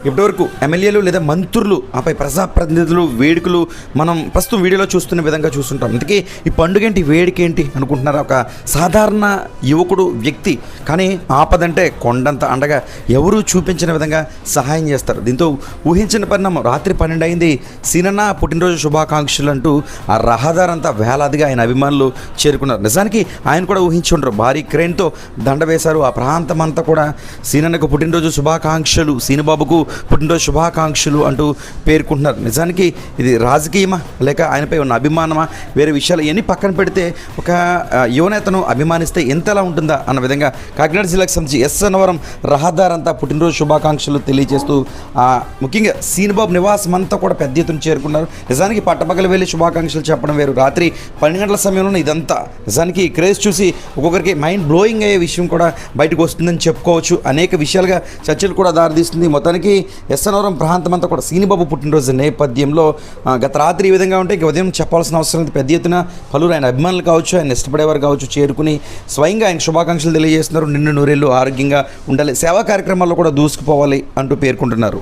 ఇప్పటివరకు ఎమ్మెల్యేలు లేదా మంత్రులు ఆపై ప్రజాప్రతినిధులు వేడుకలు మనం ప్రస్తుతం వీడియోలో చూస్తున్న విధంగా చూస్తుంటాం. అందుకే ఈ పండుగ ఏంటి, వేడుక ఏంటి అనుకుంటున్నారా? ఒక సాధారణ యువకుడు వ్యక్తి కానీ ఆపదంటే కొండంత అండగా ఎవరూ చూపించిన విధంగా సహాయం చేస్తారు. దీంతో ఊహించిన పరిణామం, రాత్రి 12 అయింది, సీనన్న పుట్టినరోజు శుభాకాంక్షలు అంటూ ఆ రహదారంతా వేలాదిగా ఆయన అభిమానులు చేరుకున్నారు. నిజానికి ఆయన కూడా ఊహించి ఉండరు. భారీ క్రేన్తో దండ వేశారు. ఆ ప్రాంతం అంతా కూడా సీనన్నకు పుట్టినరోజు శుభాకాంక్షలు, సీనుబాబుకు పుట్టినరోజు శుభాకాంక్షలు అంటూ పేర్కొంటున్నారు. నిజానికి ఇది రాజకీయమా లేక ఆయనపై ఉన్న అభిమానమా, వేరే విషయాలు ఇవన్నీ పక్కన పెడితే ఒక యువనేతను అభిమానిస్తే ఎంతలా ఉంటుందా అన్న విధంగా కాకినాడ జిల్లాకు సంబంధించి ఎస్ అన్నవరం రహదారంతా పుట్టినరోజు శుభాకాంక్షలు తెలియజేస్తూ ముఖ్యంగా సీనుబాబు నివాసం అంతా కూడా పెద్ద ఎత్తున చేరుకున్నారు. నిజానికి పట్టపగలు వెళ్ళి శుభాకాంక్షలు చెప్పడం వేరు, రాత్రి 12 గంటల సమయంలో ఇదంతా నిజానికి క్రేజ్ చూసి ఒక్కొక్కరికి మైండ్ బ్లోయింగ్ అయ్యే విషయం కూడా బయటకు వస్తుందని చెప్పుకోవచ్చు. అనేక విషయాలుగా చర్చలు కూడా దారితీస్తుంది. మొత్తానికి ఎస్ అన్నవరం ప్రాంతం అంతా కూడా సీనుబాబు పుట్టినరోజు నేపథ్యంలో గత రాత్రి ఈ విధంగా ఉంటే ఇక ఉదయం చెప్పాల్సిన అవసరం లేదు. పెద్ద ఎత్తున పలువురు ఆయన అభిమానులు కావచ్చు, ఆయన ఇష్టపడేవారు కావచ్చు చేరుకుని స్వయంగా ఆయన శుభాకాంక్షలు తెలియజేస్తున్నారు. నిన్ను నూరేళ్ళు ఆరోగ్యంగా ఉండాలి, సేవా కార్యక్రమాల్లో కూడా దూసుకుపోవాలి అంటూ పేర్కొంటున్నారు.